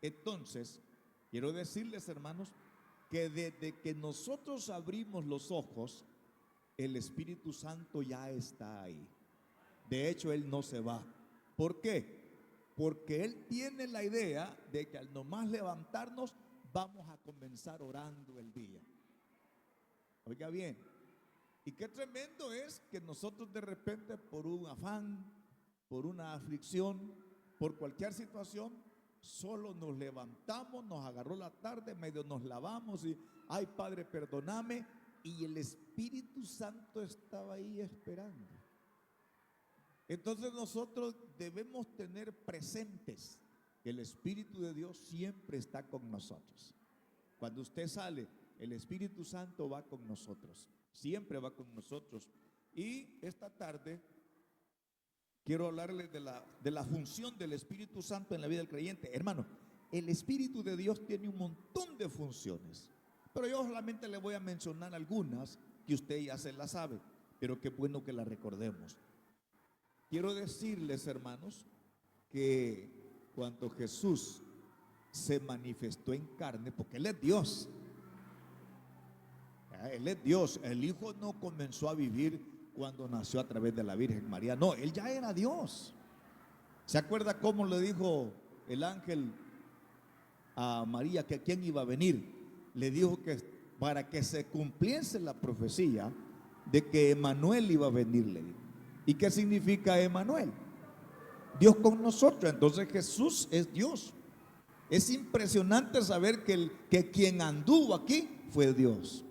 Entonces, quiero decirles, hermanos, que desde que nosotros abrimos los ojos, el Espíritu Santo ya está ahí. De hecho, Él no se va. ¿Por qué? Porque Él tiene la idea de que al nomás levantarnos, vamos a comenzar orando el día. Oiga bien, y qué tremendo es que nosotros de repente por un afán, por una aflicción, por cualquier situación, solo nos levantamos, nos agarró la tarde, medio nos lavamos y, ay Padre, perdóname, y el Espíritu Santo estaba ahí esperando. Entonces nosotros debemos tener presentes que el Espíritu de Dios siempre está con nosotros. Cuando usted sale, el Espíritu Santo va con nosotros, siempre va con nosotros. Y esta tarde quiero hablarles de la función del Espíritu Santo en la vida del creyente. Hermano, el Espíritu de Dios tiene un montón de funciones, pero yo solamente le voy a mencionar algunas que usted ya se las sabe, pero qué bueno que las recordemos. Quiero decirles, hermanos, que cuando Jesús se manifestó en carne, porque Él es Dios, Él es Dios, el Hijo no comenzó a vivir cuando nació a través de la Virgen María, no, Él ya era Dios. ¿Se acuerda cómo le dijo el ángel a María que a quién iba a venir? Le dijo que para que se cumpliese la profecía de que Emanuel iba a venir, le dijo. ¿Y qué significa Emanuel? Dios con nosotros. Entonces Jesús es Dios. Es impresionante saber que quien anduvo aquí fue Dios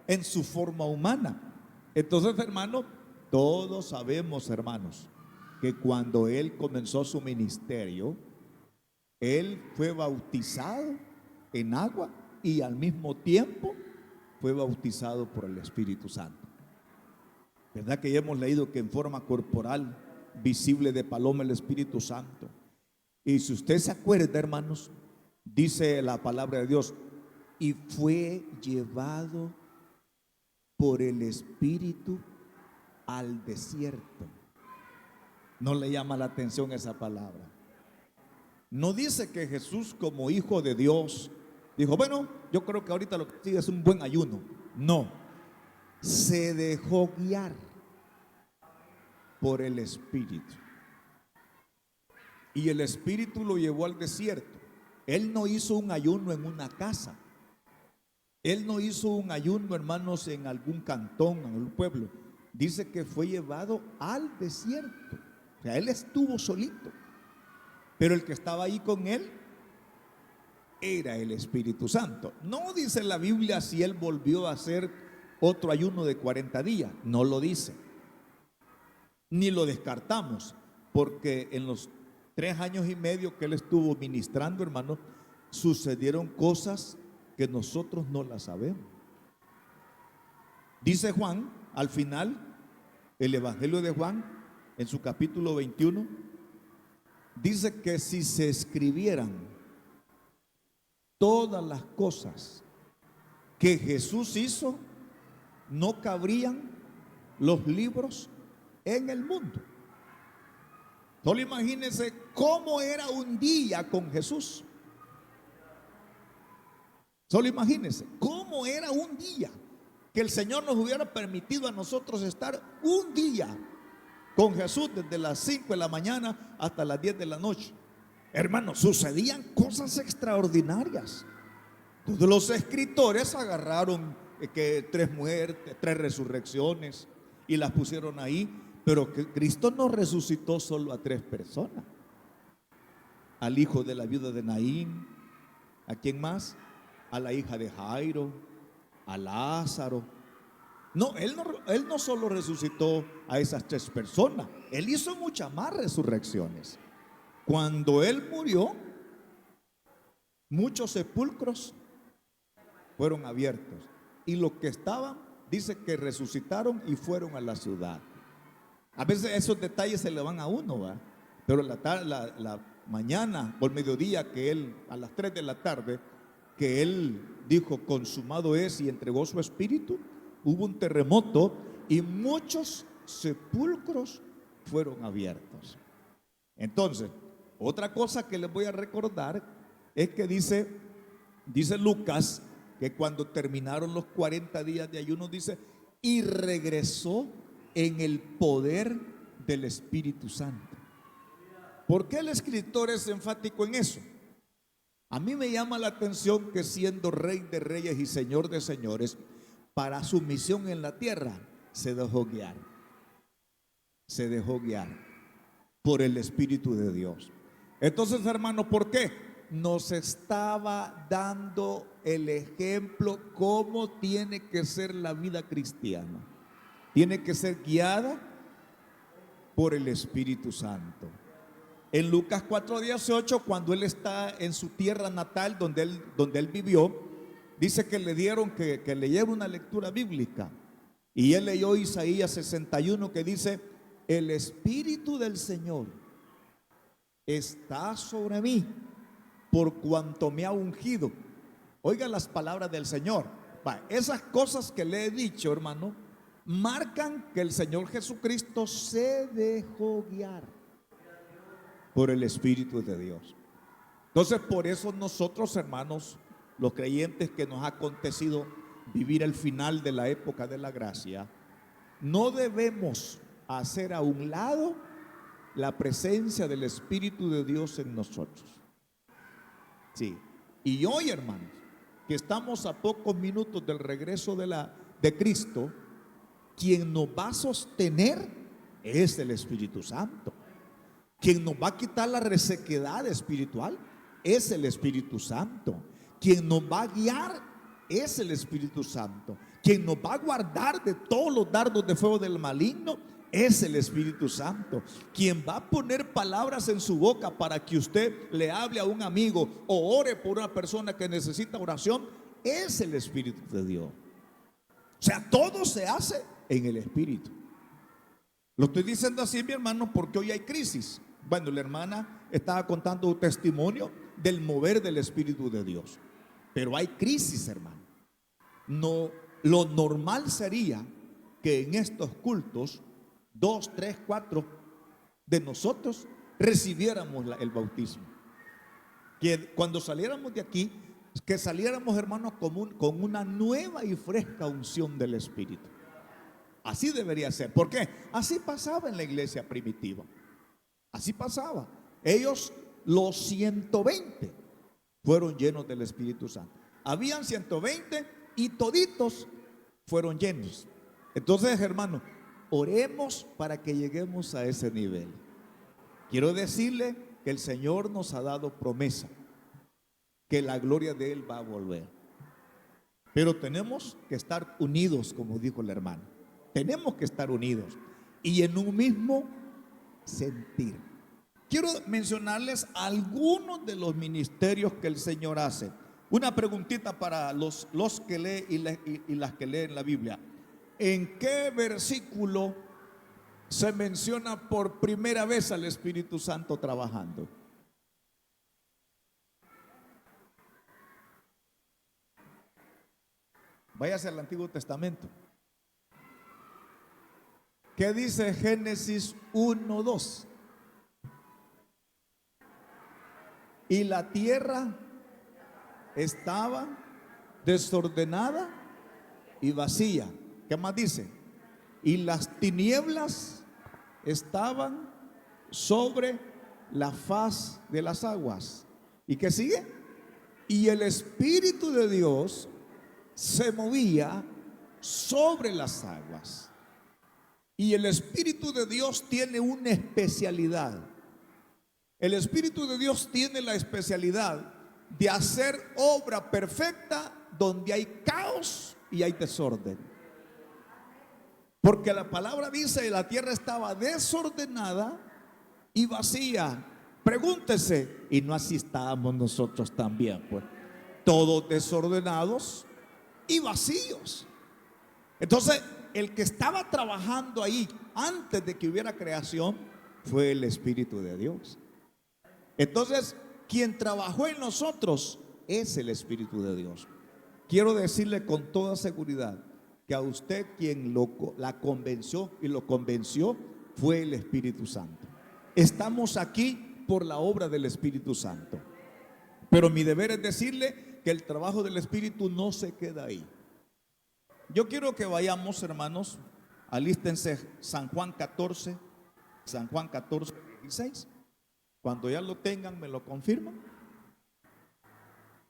en su forma humana. Entonces, hermano, todos sabemos, hermanos, que cuando Él comenzó su ministerio, Él fue bautizado en agua y al mismo tiempo fue bautizado por el Espíritu Santo. ¿Verdad que ya hemos leído que en forma corporal, visible de paloma, el Espíritu Santo? Y si usted se acuerda, hermanos, dice la palabra de Dios, y fue llevado por el Espíritu al desierto. ¿No le llama la atención esa palabra? No dice que Jesús, como hijo de Dios, dijo, bueno, yo creo que ahorita lo que sigue es un buen ayuno. No. Se dejó guiar por el Espíritu. Y el Espíritu lo llevó al desierto. Él no hizo un ayuno en una casa. Él no hizo un ayuno, hermanos, en algún cantón, en algún pueblo. Dice que fue llevado al desierto. O sea, Él estuvo solito. Pero el que estaba ahí con Él era el Espíritu Santo. No dice la Biblia si Él volvió a hacer otro ayuno de 40 días. No lo dice. Ni lo descartamos. Porque en los 3 años y medio que Él estuvo ministrando, hermanos, sucedieron cosas que nosotros no las sabemos. Dice Juan, al final, el Evangelio de Juan, en su capítulo 21, dice que si se escribieran todas las cosas que Jesús hizo, no cabrían los libros en el mundo. Solo imagínense cómo era un día con Jesús. Solo imagínense cómo era un día que el Señor nos hubiera permitido a nosotros estar un día con Jesús desde las 5 de la mañana hasta las 10 de la noche. Hermanos, sucedían cosas extraordinarias. Todos los escritores agarraron que 3 muertes, 3 resurrecciones y las pusieron ahí, pero que Cristo no resucitó solo a 3 personas. Al hijo de la viuda de Naín, ¿a quién más? A la hija de Jairo, a Lázaro. No, él no solo resucitó a esas 3 personas, Él hizo muchas más resurrecciones. Cuando Él murió, muchos sepulcros fueron abiertos y los que estaban, dice que resucitaron y fueron a la ciudad. A veces esos detalles se le van a uno, ¿va? Pero la mañana o el mediodía que Él, a las 3 de la tarde, que Él dijo consumado es y entregó su espíritu, hubo un terremoto y muchos sepulcros fueron abiertos. Entonces, otra cosa que les voy a recordar es que dice Lucas que cuando terminaron los 40 días de ayuno, dice, y regresó en el poder del Espíritu Santo. ¿Por qué el escritor es enfático en eso? A mí me llama la atención que siendo Rey de Reyes y Señor de Señores, para su misión en la tierra, se dejó guiar. Se dejó guiar por el Espíritu de Dios. Entonces, hermano, ¿por qué? Nos estaba dando el ejemplo cómo tiene que ser la vida cristiana. Tiene que ser guiada por el Espíritu Santo. En Lucas 4:18, cuando él está en su tierra natal, donde él vivió, dice que le dieron que leyera una lectura bíblica. Y él leyó Isaías 61, que dice, el Espíritu del Señor está sobre mí, por cuanto me ha ungido. Oiga las palabras del Señor. Esas cosas que le he dicho, hermano, marcan que el Señor Jesucristo se dejó guiar por el Espíritu de Dios. Entonces, por eso nosotros, hermanos, los creyentes, que nos ha acontecido vivir el final de la época de la gracia, no debemos hacer a un lado la presencia del Espíritu de Dios en nosotros. Sí. Y hoy, hermanos, que estamos a pocos minutos del regreso de Cristo, quien nos va a sostener es el Espíritu Santo. Quien nos va a quitar la resequedad espiritual es el Espíritu Santo. Quien nos va a guiar es el Espíritu Santo. Quien nos va a guardar de todos los dardos de fuego del maligno es el Espíritu Santo. Quien va a poner palabras en su boca para que usted le hable a un amigo o ore por una persona que necesita oración es el Espíritu de Dios. O sea, todo se hace en el Espíritu. Lo estoy diciendo así, mi hermano, porque hoy hay crisis. Bueno, la hermana estaba contando un testimonio del mover del Espíritu de Dios. Pero hay crisis, hermano. No, lo normal sería que en estos cultos 2, 3, 4 de nosotros recibiéramos el bautismo. Que cuando saliéramos de aquí, que saliéramos, hermanos, con una nueva y fresca unción del Espíritu. Así debería ser. ¿Por qué? Así pasaba en la iglesia primitiva. Así pasaba. Ellos, los 120, fueron llenos del Espíritu Santo. Habían 120 y toditos fueron llenos. Entonces, hermano, oremos para que lleguemos a ese nivel. Quiero decirle que el Señor nos ha dado promesa, que la gloria de Él va a volver. Pero tenemos que estar unidos, como dijo el hermano. Tenemos que estar unidos y en un mismo sentir. Quiero mencionarles algunos de los ministerios que el Señor hace. Una preguntita para los que leen y las que leen la Biblia. ¿En qué versículo se menciona por primera vez al Espíritu Santo trabajando? Váyase al Antiguo Testamento. ¿Qué dice Génesis 1:2? Y la tierra estaba desordenada y vacía. ¿Qué más dice? Y las tinieblas estaban sobre la faz de las aguas. ¿Y qué sigue? Y el Espíritu de Dios se movía sobre las aguas. Y el Espíritu de Dios tiene una especialidad. El Espíritu de Dios tiene la especialidad de hacer obra perfecta donde hay caos y hay desorden. Porque la palabra dice: la tierra estaba desordenada y vacía. Pregúntese, y no así estábamos nosotros también, pues, todos desordenados y vacíos. Entonces, el que estaba trabajando ahí antes de que hubiera creación fue el Espíritu de Dios. Entonces, quien trabajó en nosotros es el Espíritu de Dios. Quiero decirle con toda seguridad que a usted quien la convenció y lo convenció fue el Espíritu Santo. Estamos aquí por la obra del Espíritu Santo. Pero mi deber es decirle que el trabajo del Espíritu no se queda ahí. Yo quiero que vayamos, hermanos, alístense San Juan 14, 16. Cuando ya lo tengan, me lo confirman.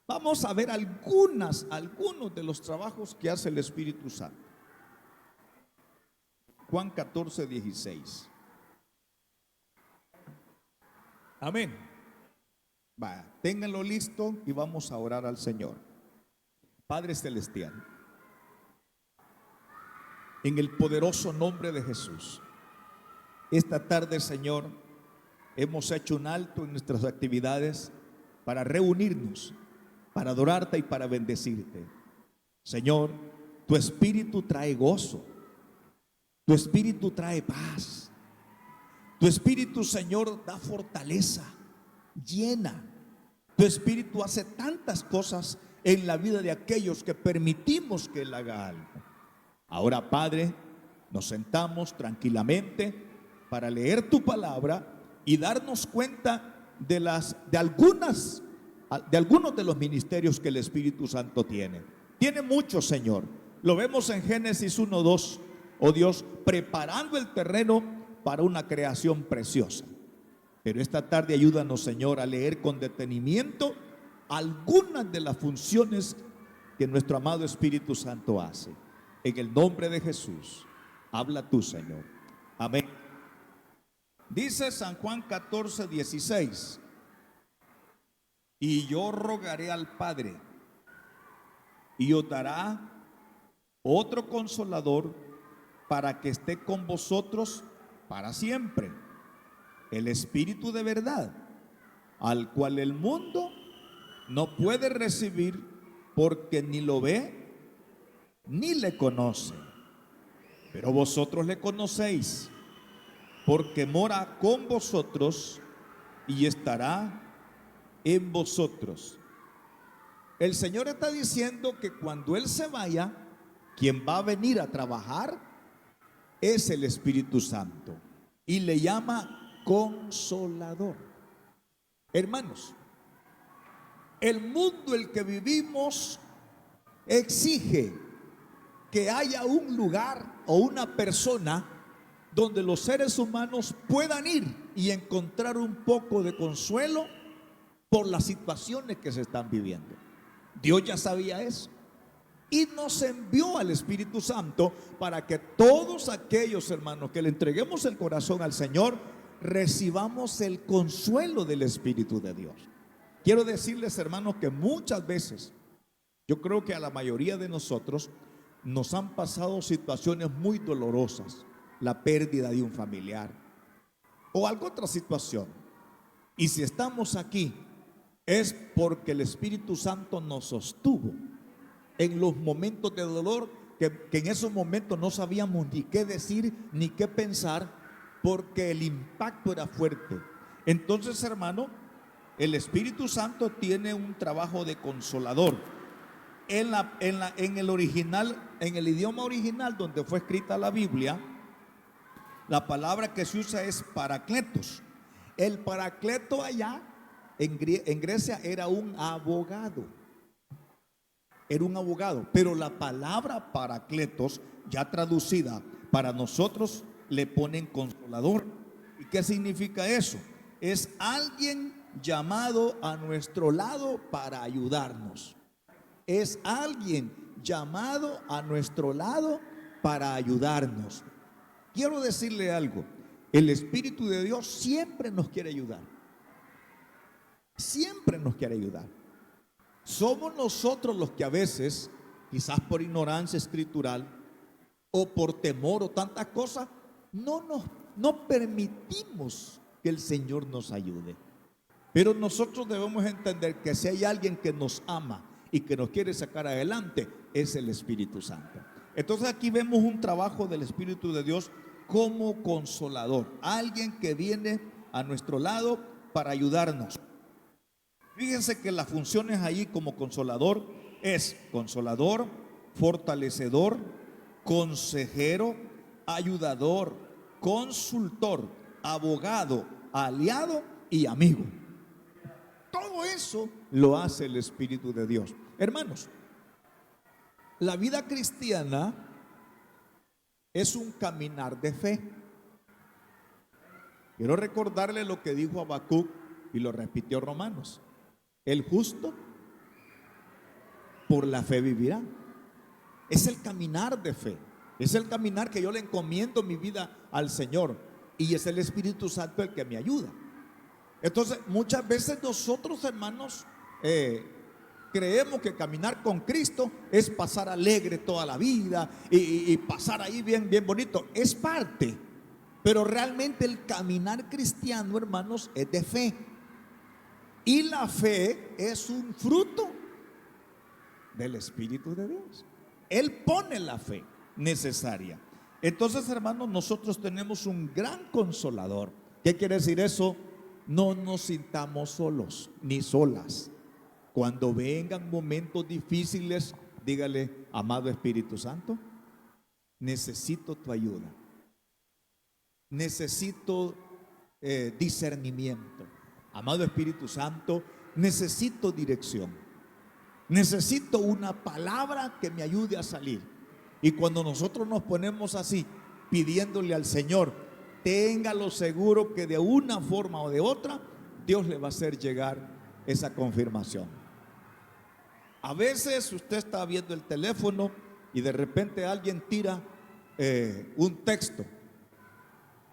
Vamos a ver algunos de los trabajos que hace el Espíritu Santo. Juan 14, 16. Amén. Va, ténganlo listo y vamos a orar al Señor. Padre Celestial, en el poderoso nombre de Jesús, esta tarde, Señor, hemos hecho un alto en nuestras actividades para reunirnos, para adorarte y para bendecirte. Señor, tu Espíritu trae gozo, tu Espíritu trae paz, tu Espíritu, Señor, da fortaleza, llena. Tu Espíritu hace tantas cosas en la vida de aquellos que permitimos que Él haga algo. Ahora, Padre, nos sentamos tranquilamente para leer tu palabra y darnos cuenta de algunos de los ministerios que el Espíritu Santo tiene. Tiene muchos, Señor. Lo vemos en Génesis 1:2. Oh Dios, preparando el terreno para una creación preciosa. Pero esta tarde ayúdanos, Señor, a leer con detenimiento algunas de las funciones que nuestro amado Espíritu Santo hace. En el nombre de Jesús, habla tú, Señor. Amén. Dice San Juan 14, 16. Y yo rogaré al Padre, y os dará otro consolador para que esté con vosotros para siempre, el Espíritu de verdad, al cual el mundo no puede recibir porque ni lo ve ni le conoce. Pero vosotros le conocéis, porque mora con vosotros y estará en vosotros. El Señor está diciendo que cuando Él se vaya, quien va a venir a trabajar es el Espíritu Santo, y le llama Consolador. Hermanos, el mundo en el que vivimos exige que haya un lugar o una persona donde los seres humanos puedan ir y encontrar un poco de consuelo por las situaciones que se están viviendo. Dios ya sabía eso y nos envió al Espíritu Santo para que todos aquellos hermanos que le entreguemos el corazón al Señor recibamos el consuelo del Espíritu de Dios. Quiero decirles, hermanos, que muchas veces, yo creo que a la mayoría de nosotros nos han pasado situaciones muy dolorosas, la pérdida de un familiar o alguna otra situación. Y si estamos aquí es porque el Espíritu Santo nos sostuvo en los momentos de dolor que en esos momentos no sabíamos ni qué decir ni qué pensar, porque el impacto era fuerte. Entonces, hermano, el Espíritu Santo tiene un trabajo de consolador. En el original, en el idioma original donde fue escrita la Biblia, la palabra que se usa es paracletos. El paracleto allá en Grecia era un abogado. Era un abogado, pero la palabra paracletos, ya traducida para nosotros, le ponen consolador. ¿Y qué significa eso? Es alguien llamado a nuestro lado para ayudarnos. Es alguien llamado a nuestro lado para ayudarnos. Quiero decirle algo: el Espíritu de Dios siempre nos quiere ayudar. Siempre nos quiere ayudar. Somos nosotros los que a veces, quizás por ignorancia escritural o por temor o tantas cosas, no permitimos que el Señor nos ayude. Pero nosotros debemos entender que si hay alguien que nos ama y que nos quiere sacar adelante, es el Espíritu Santo. Entonces aquí vemos un trabajo del Espíritu de Dios como consolador, alguien que viene a nuestro lado para ayudarnos. Fíjense que las funciones allí como consolador es consolador, fortalecedor, consejero, ayudador, consultor, abogado, aliado y amigo. todo eso lo hace el Espíritu de Dios. Hermanos, la vida cristiana es un caminar de fe. Quiero recordarle lo que dijo Habacuc y lo repitió Romanos. El justo por la fe vivirá. Es el caminar de fe. Es el caminar que yo le encomiendo mi vida al Señor. Y es el Espíritu Santo el que me ayuda. Entonces, muchas veces nosotros, hermanos, creemos que caminar con Cristo es pasar alegre toda la vida y pasar ahí bien, bien bonito. Es parte. Pero realmente el caminar cristiano, hermanos, es de fe. Y la fe es un fruto del Espíritu de Dios. Él pone la fe necesaria. Entonces, hermanos, nosotros tenemos un gran consolador. ¿Qué quiere decir eso? No nos sintamos solos ni solas. Cuando vengan momentos difíciles, dígale: amado Espíritu Santo, necesito tu ayuda. Necesito discernimiento. Amado Espíritu Santo, necesito dirección. Necesito una palabra que me ayude a salir. Y cuando nosotros nos ponemos así, pidiéndole al Señor, téngalo seguro que de una forma o de otra, Dios le va a hacer llegar esa confirmación. A veces usted está viendo el teléfono y de repente alguien tira un texto.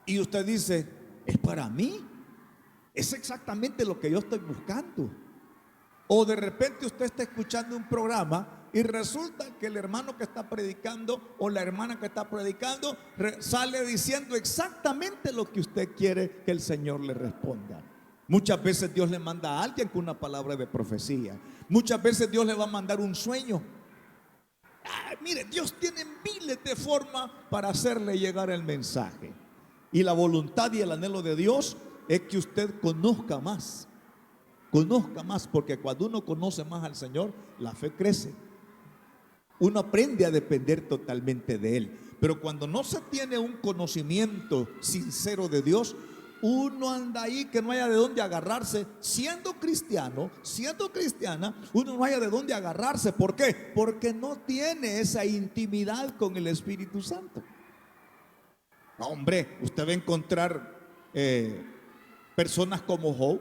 Y usted dice: ¿es para mí? Es exactamente lo que yo estoy buscando. O de repente usted está escuchando un programa y resulta que el hermano que está predicando o la hermana que está predicando sale diciendo exactamente lo que usted quiere que el Señor le responda. Muchas veces Dios le manda a alguien con una palabra de profecía. Muchas veces Dios le va a mandar un sueño. Mire, Dios tiene miles de formas para hacerle llegar el mensaje. Y la voluntad y el anhelo de Dios es que usted conozca más, porque cuando uno conoce más al Señor, la fe crece. Uno aprende a depender totalmente de Él. Pero cuando no se tiene un conocimiento sincero de Dios, uno anda ahí que no haya de dónde agarrarse. Siendo cristiano, siendo cristiana, uno no haya de dónde agarrarse. ¿Por qué? Porque no tiene esa intimidad con el Espíritu Santo. Hombre, usted va a encontrar personas como Job.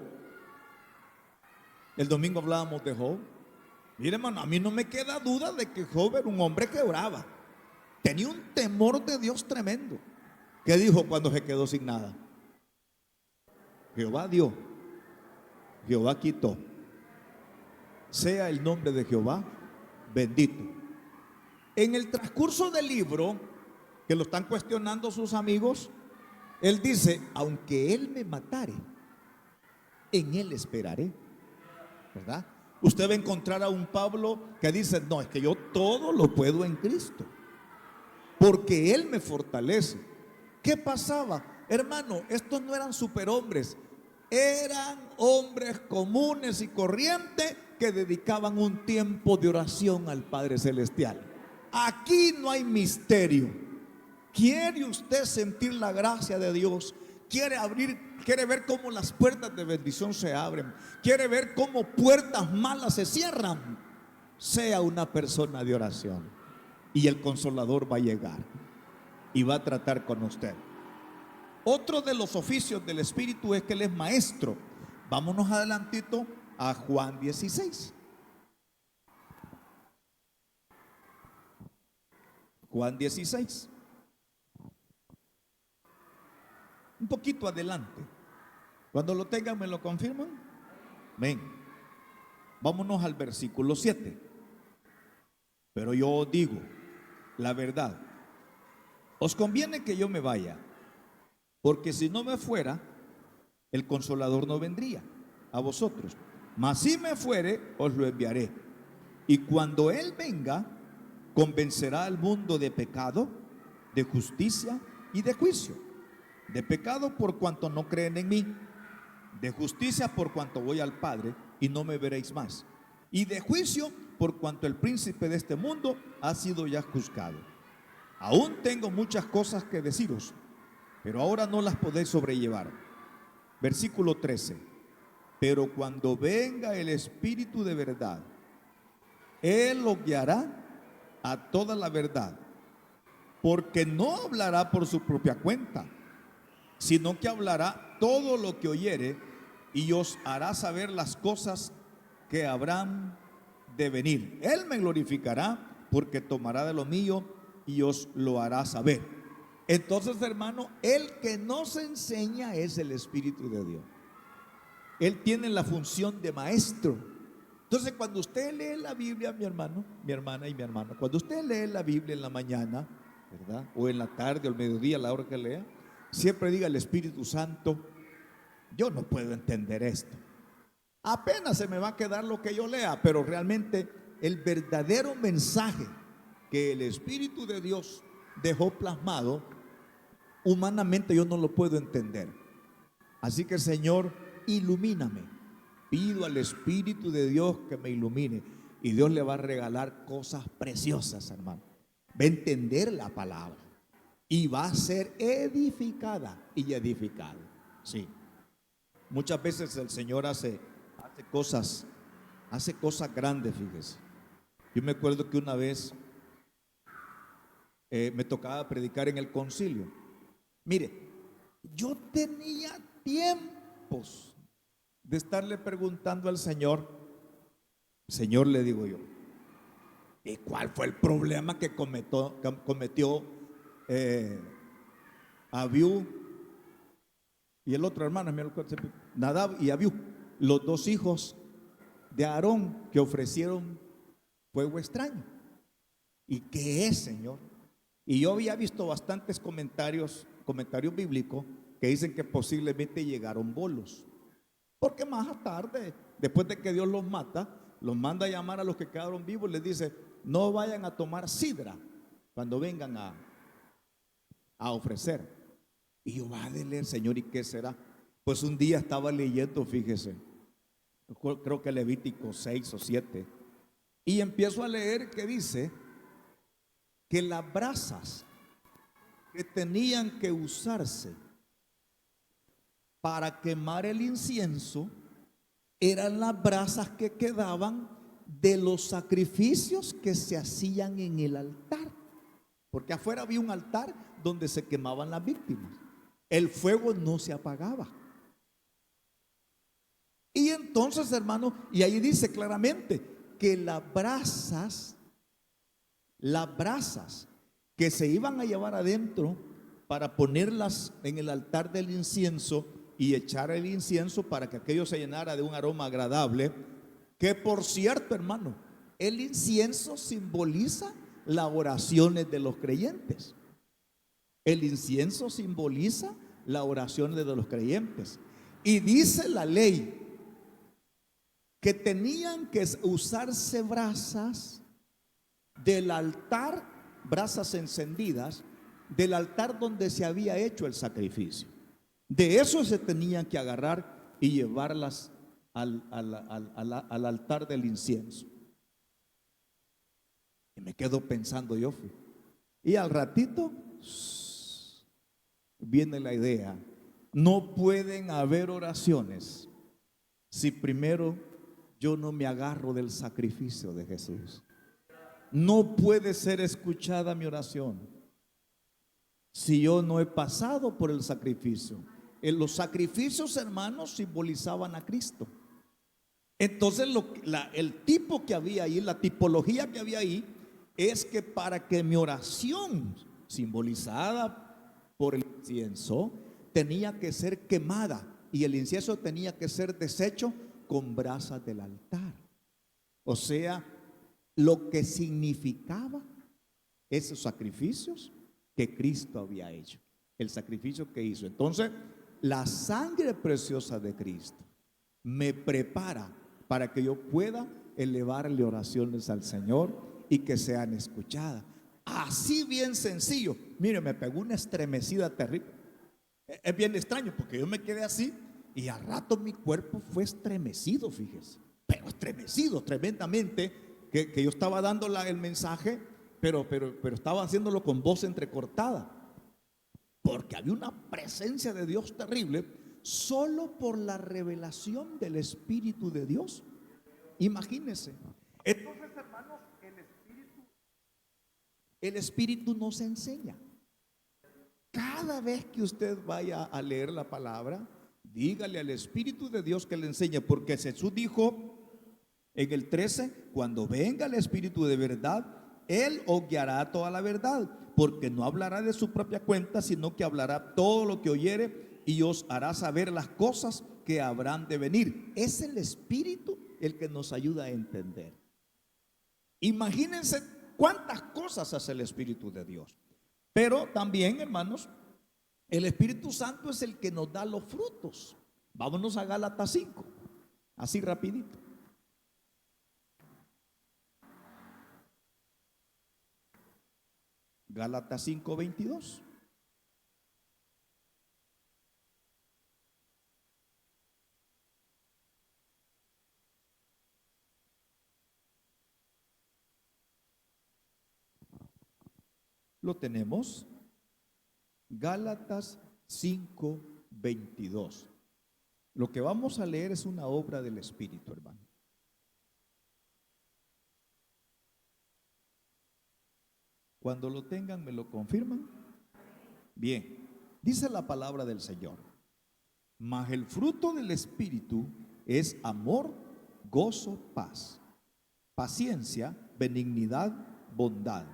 El domingo hablábamos de Job. Mire, hermano, a mí no me queda duda de que Job era un hombre que oraba. Tenía un temor de Dios tremendo. ¿Qué dijo cuando se quedó sin nada? Jehová dio, Jehová quitó. Sea el nombre de Jehová bendito. En el transcurso del libro, que lo están cuestionando sus amigos, él dice: aunque él me matare, en él esperaré. ¿Verdad? Usted va a encontrar a un Pablo que dice: no, es que yo todo lo puedo en Cristo, porque Él me fortalece. ¿Qué pasaba? Hermano, estos no eran superhombres, eran hombres comunes y corrientes que dedicaban un tiempo de oración al Padre Celestial. Aquí no hay misterio. ¿Quiere usted sentir la gracia de Dios? Quiere ver cómo las puertas de bendición se abren, quiere ver cómo puertas malas se cierran. Sea una persona de oración y el Consolador va a llegar y va a tratar con usted. Otro de los oficios del Espíritu es que Él es maestro. Vámonos adelantito a Juan 16. Juan 16. Un poquito adelante. Cuando lo tengan, ¿me lo confirman? Amén. Vámonos al versículo 7. Pero yo os digo la verdad: os conviene que yo me vaya, porque si no me fuera, el Consolador no vendría a vosotros. Mas si me fuere, os lo enviaré. Y cuando Él venga, convencerá al mundo de pecado, de justicia y de juicio. De pecado por cuanto no creen en mí, de justicia por cuanto voy al Padre y no me veréis más, y de juicio por cuanto el príncipe de este mundo ha sido ya juzgado. Aún tengo muchas cosas que deciros, pero ahora no las podéis sobrellevar. Versículo 13. Pero cuando venga el Espíritu de verdad, Él los guiará a toda la verdad, porque no hablará por su propia cuenta, sino que hablará todo lo que oyere y os hará saber las cosas que habrán de venir. Él me glorificará porque tomará de lo mío y os lo hará saber. Entonces, hermano, el que nos enseña es el Espíritu de Dios. Él tiene la función de maestro. Entonces, cuando usted lee la Biblia, mi hermano, mi hermana y mi hermano, cuando usted lee la Biblia en la mañana, ¿verdad? O en la tarde o al mediodía, a la hora que lea, siempre diga el Espíritu Santo: yo no puedo entender esto. Apenas se me va a quedar lo que yo lea, pero realmente el verdadero mensaje que el Espíritu de Dios dejó plasmado, humanamente yo no lo puedo entender. Así que, Señor, ilumíname. Pido al Espíritu de Dios que me ilumine, y Dios le va a regalar cosas preciosas, hermano. Va a entender la palabra y va a ser edificada y edificada. Sí. Muchas veces el Señor hace cosas grandes, fíjese. Yo me acuerdo que una vez me tocaba predicar en el concilio. Mire, yo tenía tiempos de estarle preguntando al Señor: Señor, le digo yo, ¿y cuál fue el problema que cometió Abiú y el otro hermano, Nadab y Abiú, los dos hijos de Aarón, que ofrecieron fuego extraño? ¿Y qué es, Señor? Y yo había visto bastantes comentarios bíblicos que dicen que posiblemente llegaron bolos, porque más tarde, después de que Dios los mata, los manda a llamar a los que quedaron vivos y les dice: no vayan a tomar sidra cuando vengan a ofrecer. Y yo va a leer: Señor, ¿y qué será? Pues un día estaba leyendo, fíjese, creo que Levítico 6 o 7, y empiezo a leer que dice que las brasas que tenían que usarse para quemar el incienso eran las brasas que quedaban de los sacrificios que se hacían en el altar, porque afuera había un altar donde se quemaban las víctimas. El fuego no se apagaba. Y entonces, hermano, y ahí dice claramente que las brasas que se iban a llevar adentro para ponerlas en el altar del incienso y echar el incienso para que aquello se llenara de un aroma agradable, que por cierto, hermano, el incienso simboliza las oraciones de los creyentes. El incienso simboliza las oraciones de los creyentes. Y dice la ley que tenían que usarse brasas del altar, brasas encendidas del altar donde se había hecho el sacrificio. De eso se tenían que agarrar y llevarlas al altar del incienso. Y me quedo pensando yo, y al ratito viene la idea: no pueden haber oraciones si primero yo no me agarro del sacrificio de Jesús. No puede ser escuchada mi oración si yo no he pasado por el sacrificio. Los sacrificios, hermanos, simbolizaban a Cristo. Entonces el tipo que había ahí, la tipología que había ahí, es que para que mi oración, simbolizada por el incienso, tenía que ser quemada, y el incienso tenía que ser deshecho con brasas del altar. O sea, lo que significaba esos sacrificios que Cristo había hecho, el sacrificio que hizo. Entonces, la sangre preciosa de Cristo me prepara para que yo pueda elevarle oraciones al Señor y que sean escuchadas. Así, bien sencillo. Mire, me pegó una estremecida terrible. Es bien extraño porque yo me quedé así y al rato mi cuerpo fue estremecido, fíjese, pero estremecido tremendamente, que yo estaba dando el mensaje, pero estaba haciéndolo con voz entrecortada, porque había una presencia de Dios terrible solo por la revelación del Espíritu de Dios. Imagínense. Entonces, hermanos, el Espíritu nos enseña. Cada vez que usted vaya a leer la palabra, dígale al Espíritu de Dios que le enseñe, porque Jesús dijo en el 13, cuando venga el Espíritu de verdad, Él os guiará a toda la verdad, porque no hablará de su propia cuenta, sino que hablará todo lo que oyere y os hará saber las cosas que habrán de venir. Es el Espíritu el que nos ayuda a entender. Imagínense cuántas cosas hace el Espíritu de Dios. Pero también, hermanos, el Espíritu Santo es el que nos da los frutos. Vámonos a Gálatas 5, así rapidito. Gálatas 5:22. Lo tenemos. Gálatas 5:22. Lo que vamos a leer es una obra del Espíritu, hermano. Cuando lo tengan, ¿me lo confirman? Bien, dice la palabra del Señor. Mas el fruto del Espíritu es amor, gozo, paz, paciencia, benignidad, bondad,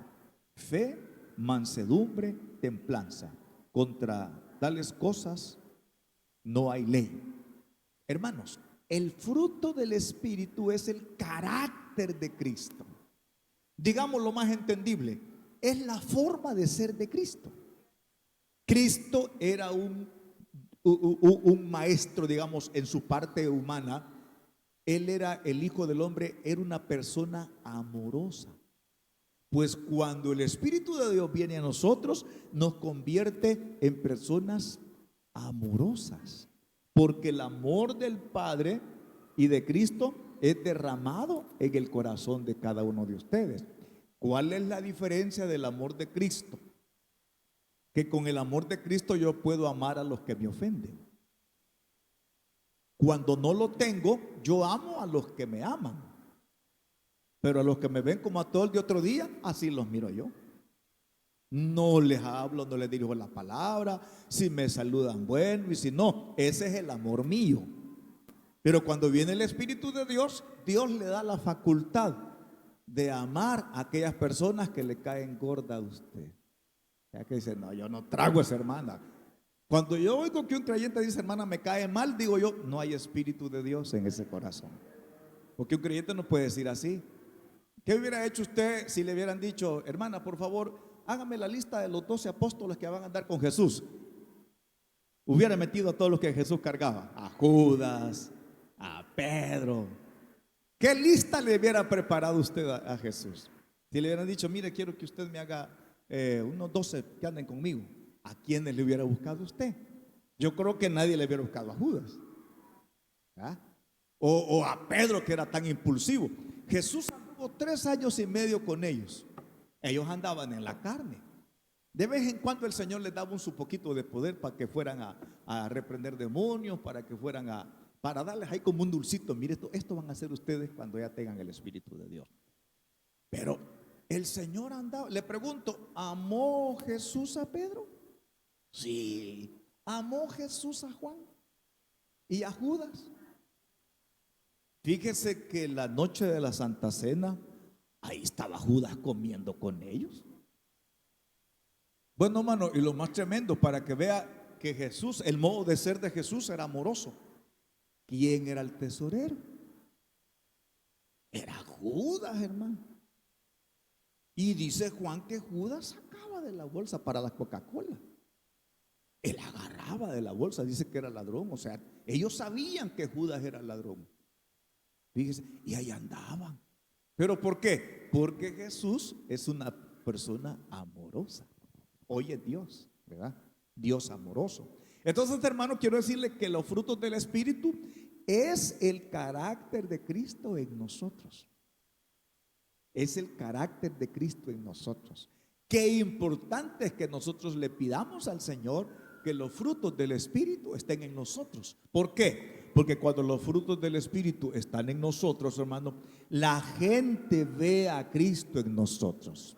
fe, mansedumbre, templanza. Contra tales cosas no hay ley. Hermanos, el fruto del Espíritu es el carácter de Cristo. Digamos lo más entendible, es la forma de ser de Cristo. Cristo era un maestro, digamos, en su parte humana. Él era el Hijo del Hombre, era una persona amorosa. Pues cuando el Espíritu de Dios viene a nosotros, nos convierte en personas amorosas. Porque el amor del Padre y de Cristo es derramado en el corazón de cada uno de ustedes. ¿Cuál es la diferencia del amor de Cristo? Que con el amor de Cristo yo puedo amar a los que me ofenden. Cuando no lo tengo, yo amo a los que me aman. Pero a los que me ven como a todo el de otro día, así los miro yo. No les hablo, no les dirijo la palabra. Si me saludan, bueno, y si no, ese es el amor mío. Pero cuando viene el Espíritu de Dios, Dios le da la facultad de amar a aquellas personas que le caen gorda a usted. Ya que dice, no, yo no trago a esa hermana. Cuando yo oigo que un creyente dice, hermana, me cae mal, digo yo, no hay Espíritu de Dios en ese corazón. Porque un creyente no puede decir así. ¿Qué hubiera hecho usted si le hubieran dicho, hermana, por favor, hágame la lista de los 12 apóstoles que van a andar con Jesús? Hubiera metido a todos los que Jesús cargaba, a Judas, a Pedro. ¿Qué lista le hubiera preparado usted a Jesús? Si le hubieran dicho, mire, quiero que usted me haga unos 12 que anden conmigo, ¿a quiénes le hubiera buscado usted? Yo creo que nadie le hubiera buscado a Judas. ¿Ah? O a Pedro, que era tan impulsivo. Jesús anduvo 3 años y medio con ellos. Ellos andaban en la carne. De vez en cuando el Señor les daba su poquito de poder para que fueran a reprender demonios, para que fueran para darles ahí como un dulcito. Mire, esto van a hacer ustedes cuando ya tengan el Espíritu de Dios. Pero el Señor andaba. Le pregunto, ¿amó Jesús a Pedro? Sí. ¿Amó Jesús a Juan y a Judas? Fíjese que la noche de la Santa Cena, ahí estaba Judas comiendo con ellos. Bueno, hermano, y lo más tremendo, para que vea que Jesús, el modo de ser de Jesús era amoroso. ¿Quién era el tesorero? Era Judas, hermano. Y dice Juan que Judas sacaba de la bolsa para la Coca-Cola. Él agarraba de la bolsa, dice que era ladrón. O sea, ellos sabían que Judas era ladrón. Fíjese, y ahí andaban. ¿Pero por qué? Porque Jesús es una persona amorosa. Hoy es Dios, ¿verdad? Dios amoroso. Entonces, hermano, quiero decirle que los frutos del Espíritu es el carácter de Cristo en nosotros. Es el carácter de Cristo en nosotros. Qué importante es que nosotros le pidamos al Señor que los frutos del Espíritu estén en nosotros. ¿Por qué? Porque cuando los frutos del Espíritu están en nosotros, hermano, la gente ve a Cristo en nosotros.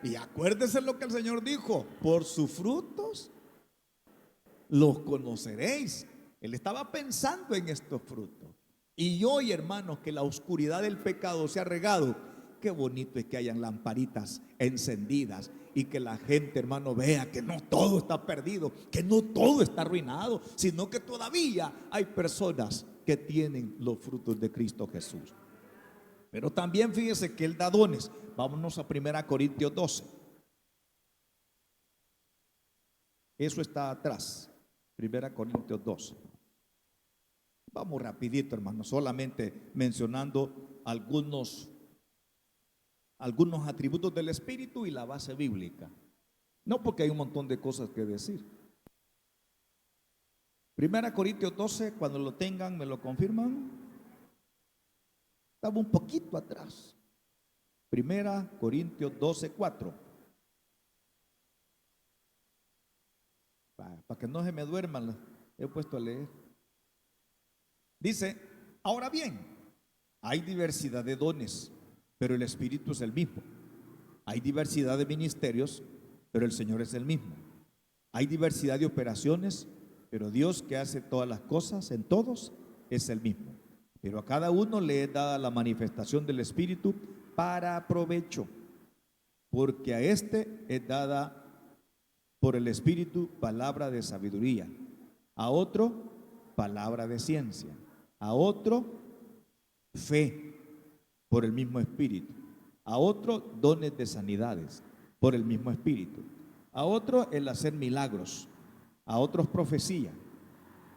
Y acuérdese lo que el Señor dijo: por sus frutos los conoceréis. Él estaba pensando en estos frutos. Y hoy, hermanos, que la oscuridad del pecado se ha regado, qué bonito es que hayan lamparitas encendidas y que la gente, hermano, vea que no todo está perdido, que no todo está arruinado, sino que todavía hay personas que tienen los frutos de Cristo Jesús. Pero también fíjese que Él da dones. Vámonos a 1 Corintios 12. Eso está atrás. 1 Corintios 12. Vamos rapidito, hermano, solamente mencionando algunos atributos del Espíritu y la base bíblica. No, porque hay un montón de cosas que decir. 1 Corintios 12, cuando lo tengan, ¿me lo confirman? Estaba un poquito atrás. 1 Corintios 12, 4. Para que no se me duerman, he puesto a leer. Dice: ahora bien, hay diversidad de dones, pero el Espíritu es el mismo. Hay diversidad de ministerios, pero el Señor es el mismo. Hay diversidad de operaciones, pero Dios, que hace todas las cosas en todos, es el mismo. Pero a cada uno le es dada la manifestación del Espíritu para provecho, porque a este es dada por el Espíritu palabra de sabiduría, a otro palabra de ciencia, a otro fe por el mismo Espíritu, a otro dones de sanidades por el mismo Espíritu, a otro el hacer milagros, a otros profecía,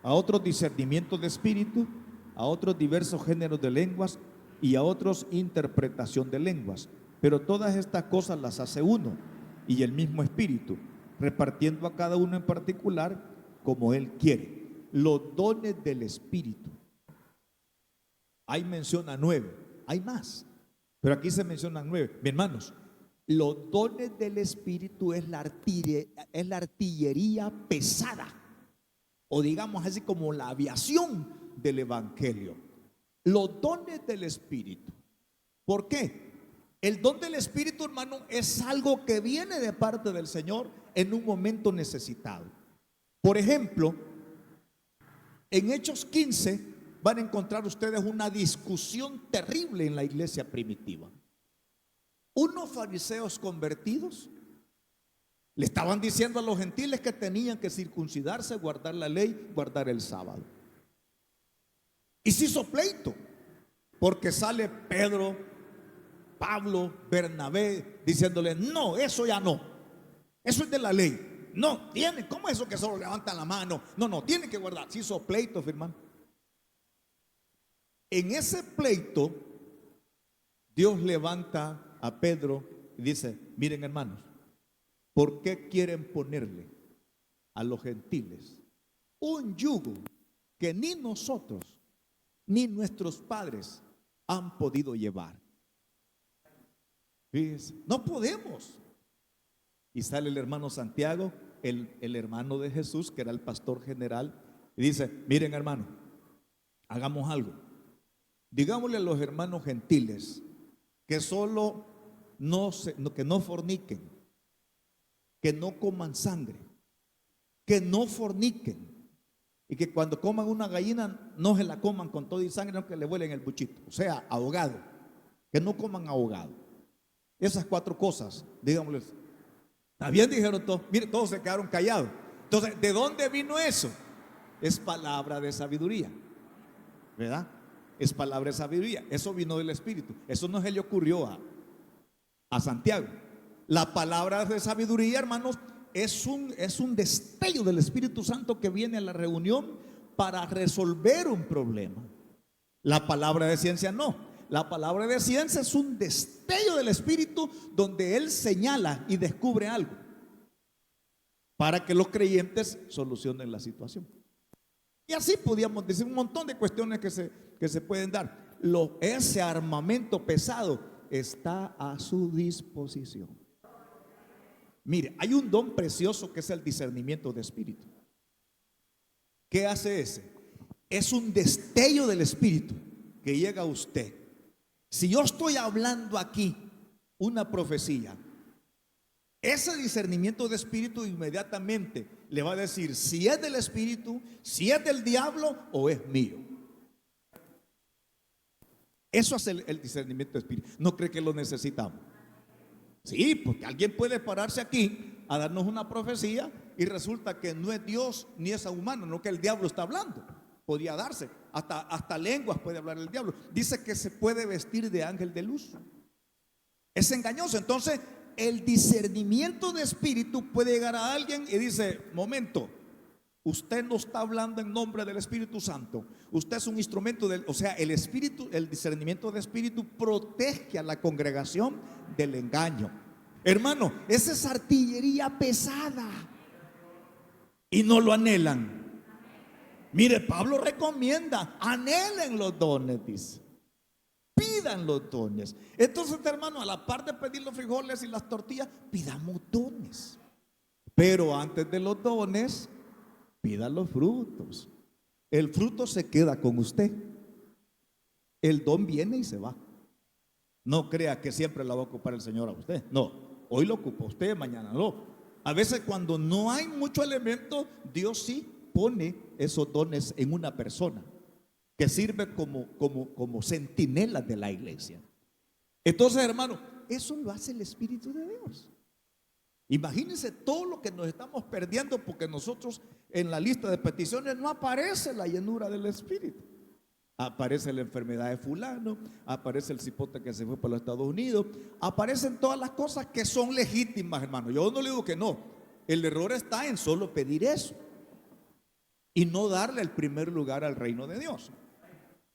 a otros discernimiento de espíritu, a otros diversos géneros de lenguas y a otros interpretación de lenguas. Pero todas estas cosas las hace uno y el mismo Espíritu, repartiendo a cada uno en particular como Él quiere. Los dones del Espíritu. Ahí menciona 9, hay más, pero aquí se mencionan 9. Mis hermanos, los dones del Espíritu es la artillería pesada, o digamos así como la aviación del Evangelio. Los dones del Espíritu. ¿Por qué? El don del Espíritu, hermano, es algo que viene de parte del Señor en un momento necesitado. Por ejemplo, en Hechos 15 van a encontrar ustedes una discusión terrible en la iglesia primitiva. Unos fariseos convertidos le estaban diciendo a los gentiles que tenían que circuncidarse, guardar la ley, guardar el sábado. Y se hizo pleito, porque sale Pedro, Pablo, Bernabé diciéndole: no, eso ya no, eso es de la ley. No, tiene, ¿cómo es eso que solo levantan la mano? No, tiene que guardar. Se hizo pleito, hermano. En ese pleito, Dios levanta a Pedro y dice: miren, hermanos, ¿por qué quieren ponerle a los gentiles un yugo que ni nosotros ni nuestros padres han podido llevar? Fíjense, no podemos. Y sale el hermano Santiago, el hermano de Jesús, que era el pastor general, y dice: miren, hermano, hagamos algo. Digámosle a los hermanos gentiles que solo que no forniquen, que no coman sangre, que no forniquen, y que cuando coman una gallina no se la coman con todo y sangre, no que le vuelen el buchito, o sea, ahogado, que no coman ahogado. Esas 4 cosas, digámosles. ¿Está bien? Dijeron todos. Mire, todos se quedaron callados. Entonces, ¿de dónde vino eso? Es palabra de sabiduría, ¿verdad? Es palabra de sabiduría. Eso vino del Espíritu. Eso no se le ocurrió a Santiago. La palabra de sabiduría, hermanos, es un destello del Espíritu Santo que viene a la reunión para resolver un problema. La palabra de ciencia no. La palabra de ciencia es un destello del Espíritu donde Él señala y descubre algo para que los creyentes solucionen la situación. Y así podíamos decir un montón de cuestiones que se pueden dar. Ese armamento pesado está a su disposición. Mire, hay un don precioso que es el discernimiento de espíritu. ¿Qué hace ese? Es un destello del espíritu que llega a usted. Si yo estoy hablando aquí una profecía, ese discernimiento de espíritu inmediatamente le va a decir si es del espíritu, si es del diablo o es mío. Eso es el discernimiento de espíritu. ¿No cree que lo necesitamos? Sí, porque alguien puede pararse aquí a darnos una profecía y resulta que no es Dios ni es humano, no que el diablo está hablando. Podría darse, hasta lenguas puede hablar el diablo. Dice que se puede vestir de ángel de luz. Es engañoso. Entonces, el discernimiento de espíritu puede llegar a alguien y dice: momento, usted no está hablando en nombre del Espíritu Santo. Usted es un instrumento del, o sea, el espíritu, el discernimiento de espíritu protege a la congregación del engaño. Hermano, esa es artillería pesada y no lo anhelan. Mire, Pablo recomienda: anhelen los dones, dice. Pidan los dones. Entonces, hermano, a la par de pedir los frijoles y las tortillas, pidamos dones. Pero antes de los dones, pida los frutos. El fruto se queda con usted. El don viene y se va. No crea que siempre la va a ocupar el Señor a usted. No, hoy lo ocupa usted, mañana no. A veces cuando no hay mucho elemento, Dios sí pone esos dones en una persona que sirve como centinelas de la iglesia. Entonces, hermano, eso lo hace el Espíritu de Dios. Imagínense todo lo que nos estamos perdiendo porque nosotros en la lista de peticiones no aparece la llenura del Espíritu. Aparece la enfermedad de fulano, aparece el cipote que se fue para los Estados Unidos, aparecen todas las cosas que son legítimas, hermano. Yo no le digo que no. El error está en solo pedir eso y no darle el primer lugar al reino de Dios.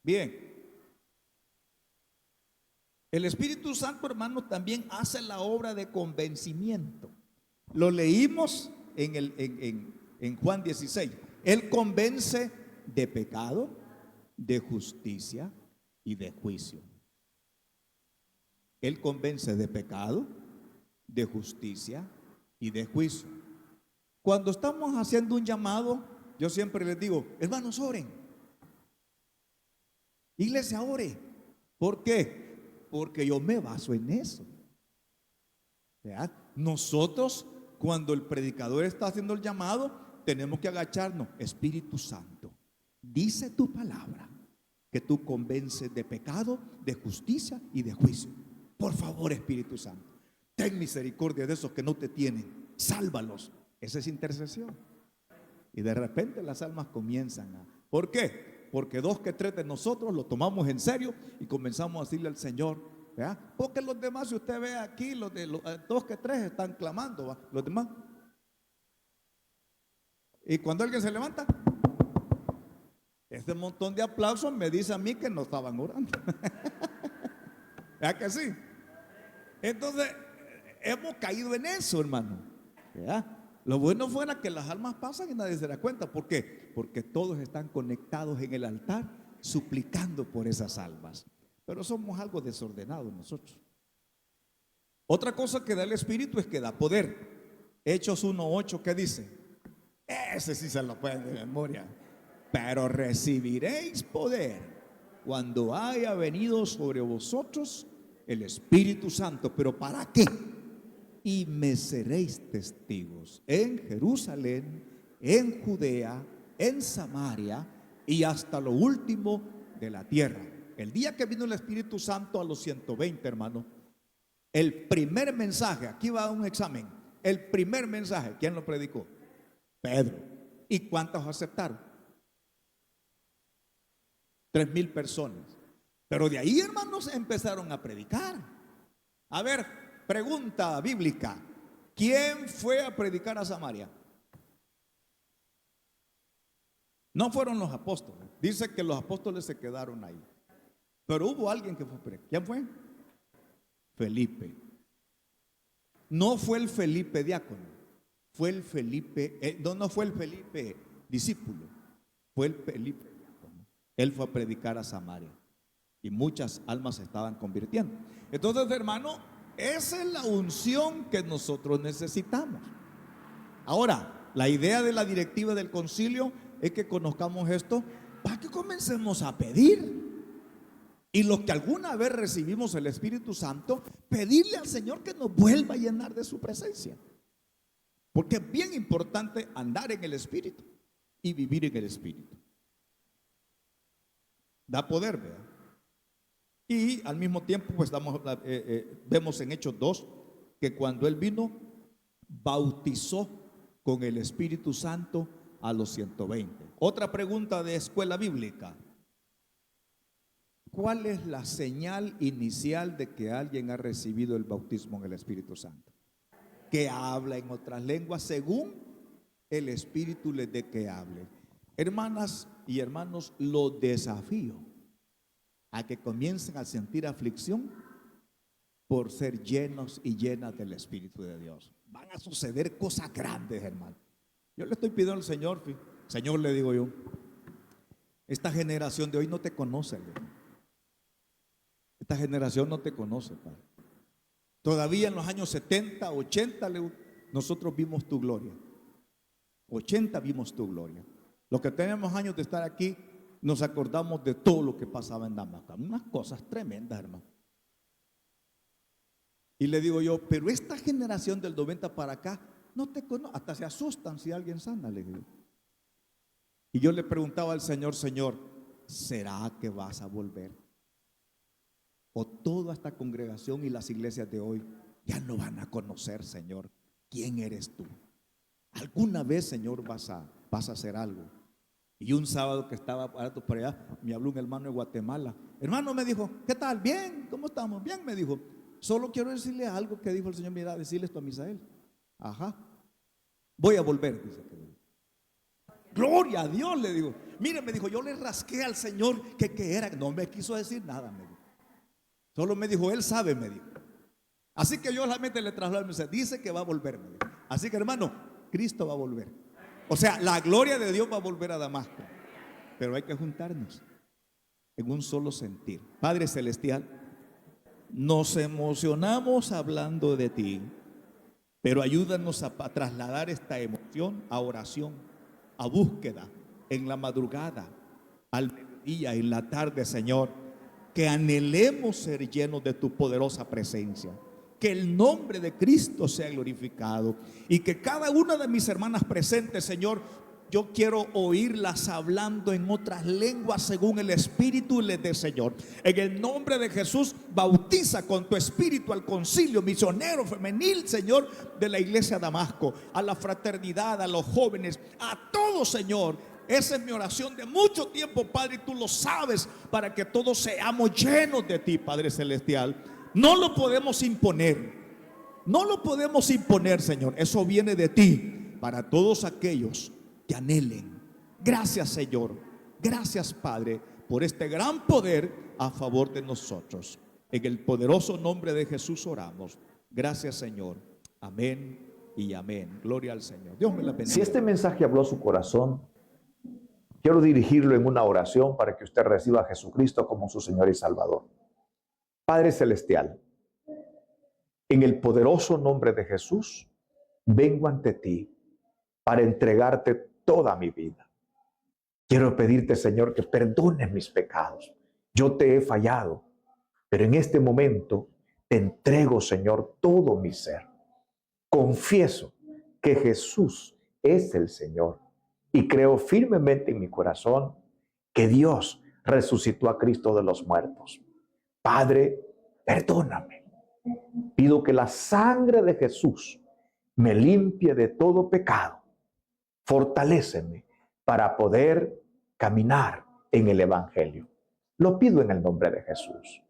Bien, el Espíritu Santo, hermano, también hace la obra de convencimiento. Lo leímos en Juan 16. Él convence de pecado, de justicia y de juicio. Él convence de pecado, de justicia y de juicio. Cuando estamos haciendo un llamado, yo siempre les digo: hermanos, oren. Iglesia, ore. ¿Por qué? Porque yo me baso en eso. ¿Verdad? Nosotros, cuando el predicador está haciendo el llamado, tenemos que agacharnos. Espíritu Santo, dice tu palabra que tú convences de pecado, de justicia y de juicio. Por favor, Espíritu Santo, ten misericordia de esos que no te tienen. Sálvalos. Esa es intercesión. Y de repente las almas comienzan a... ¿Por qué? Porque 2 que 3 de nosotros lo tomamos en serio y comenzamos a decirle al Señor, ¿verdad? Porque los demás, si usted ve aquí, los 2 que 3 están clamando, ¿va? Los demás. Y cuando alguien se levanta, este montón de aplausos me dice a mí que no estaban orando. ¿Verdad que sí? Entonces, hemos caído en eso, hermano. ¿Verdad? Lo bueno fuera que las almas pasan y nadie se da cuenta. ¿Por qué? Porque todos están conectados en el altar suplicando por esas almas. Pero somos algo desordenados nosotros. Otra cosa que da el Espíritu es que da poder. Hechos 1:8, ¿qué dice? Ese sí se lo pueden de memoria. Pero recibiréis poder cuando haya venido sobre vosotros el Espíritu Santo. ¿Pero para qué? Y me seréis testigos en Jerusalén, en Judea, en Samaria y hasta lo último de la tierra. El día que vino el Espíritu Santo a los 120, hermano, el primer mensaje, aquí va un examen, el primer mensaje, ¿quién lo predicó? Pedro. ¿Y cuántos aceptaron? 3,000 personas. Pero de ahí, hermanos, empezaron a predicar. A ver, pregunta bíblica: ¿quién fue a predicar a Samaria? No fueron los apóstoles. Dice que los apóstoles se quedaron ahí. Pero hubo alguien que fue a predicar. ¿Quién fue? Felipe. No fue el Felipe diácono. Fue el Felipe, no fue el Felipe discípulo. Fue el Felipe diácono. Él fue a predicar a Samaria. Y muchas almas se estaban convirtiendo. Entonces, hermano, Esa es la unción que nosotros necesitamos. Ahora, la idea de la directiva del concilio es que conozcamos esto para que comencemos a pedir. Y los que alguna vez recibimos el Espíritu Santo, pedirle al Señor que nos vuelva a llenar de su presencia. Porque es bien importante andar en el Espíritu y vivir en el Espíritu. Da poder, ¿verdad? Y al mismo tiempo, pues vemos en Hechos 2 que cuando Él vino, bautizó con el Espíritu Santo a los 120. Otra pregunta de escuela bíblica. ¿Cuál es la señal inicial de que alguien ha recibido el bautismo en el Espíritu Santo? Que habla en otras lenguas según el Espíritu les dé que hable. Hermanas y hermanos, los desafío a que comiencen a sentir aflicción por ser llenos y llenas del Espíritu de Dios. Van a suceder cosas grandes, hermano. Yo le estoy pidiendo al Señor, Señor, le digo yo, esta generación de hoy no te conoce, esta generación no te conoce, Padre. Todavía en los años 70, 80, nosotros vimos tu gloria. 80 vimos tu gloria. Los que tenemos años de estar aquí, nos acordamos de todo lo que pasaba en Damasco. Unas cosas tremendas, hermano. Y le digo yo, pero esta generación del 90 para acá, no te conoce, hasta se asustan si alguien sana, le digo. Y yo le preguntaba al Señor, Señor, ¿será que vas a volver? O toda esta congregación y las iglesias de hoy ya no van a conocer, Señor, quién eres tú. Alguna vez, Señor, vas a hacer algo. Y un sábado que estaba por allá, me habló un hermano de Guatemala. Hermano, me dijo, ¿qué tal? Bien, ¿cómo estamos? Bien, me dijo. Solo quiero decirle algo que dijo el Señor. Mira, decirle esto a Misael. Ajá. Voy a volver, dice. Gloria a Dios, le digo. Mire, me dijo, yo le rasqué al Señor que era. No me quiso decir nada, me dijo. Solo me dijo, Él sabe, me dijo. Así que yo solamente le trasladé, me dice que va a volver, me dijo. Así que hermano, Cristo va a volver. O sea, la gloria de Dios va a volver a Damasco. Pero hay que juntarnos en un solo sentir. Padre Celestial, nos emocionamos hablando de ti, pero ayúdanos a trasladar esta emoción a oración, a búsqueda, en la madrugada, al mediodía, en la tarde, Señor. Que anhelemos ser llenos de tu poderosa presencia. Que el nombre de Cristo sea glorificado. Y que cada una de mis hermanas presentes, Señor, yo quiero oírlas hablando en otras lenguas según el Espíritu les dé, Señor. En el nombre de Jesús, bautiza con tu Espíritu al concilio misionero femenil, Señor, de la iglesia de Damasco, a la fraternidad, a los jóvenes, a todos, Señor. Esa es mi oración de mucho tiempo, Padre, y tú lo sabes, para que todos seamos llenos de ti, Padre Celestial. No lo podemos imponer, no lo podemos imponer, Señor. Eso viene de ti, para todos aquellos que anhelen. Gracias, Señor. Gracias, Padre, por este gran poder a favor de nosotros. En el poderoso nombre de Jesús oramos. Gracias, Señor. Amén y amén. Gloria al Señor. Dios me la bendiga. Si este mensaje habló a su corazón, quiero dirigirlo en una oración para que usted reciba a Jesucristo como su Señor y Salvador. Padre Celestial, en el poderoso nombre de Jesús, vengo ante ti para entregarte toda mi vida. Quiero pedirte, Señor, que perdones mis pecados. Yo te he fallado, pero en este momento te entrego, Señor, todo mi ser. Confieso que Jesús es el Señor. Y creo firmemente en mi corazón que Dios resucitó a Cristo de los muertos. Padre, perdóname. Pido que la sangre de Jesús me limpie de todo pecado. Fortaléceme para poder caminar en el Evangelio. Lo pido en el nombre de Jesús.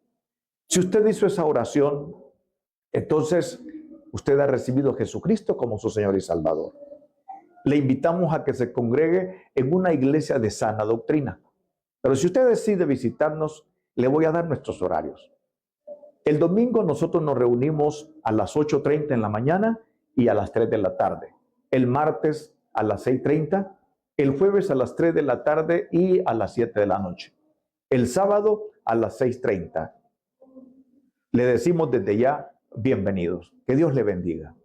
Si usted hizo esa oración, entonces usted ha recibido a Jesucristo como su Señor y Salvador. Le invitamos a que se congregue en una iglesia de sana doctrina. Pero si usted decide visitarnos, le voy a dar nuestros horarios. El domingo nosotros nos reunimos a las 8:30 en la mañana y a las 3 de la tarde. El martes a las 6:30, el jueves a las 3 de la tarde y a las 7 de la noche. El sábado a las 6:30. Le decimos desde ya, bienvenidos. Que Dios le bendiga.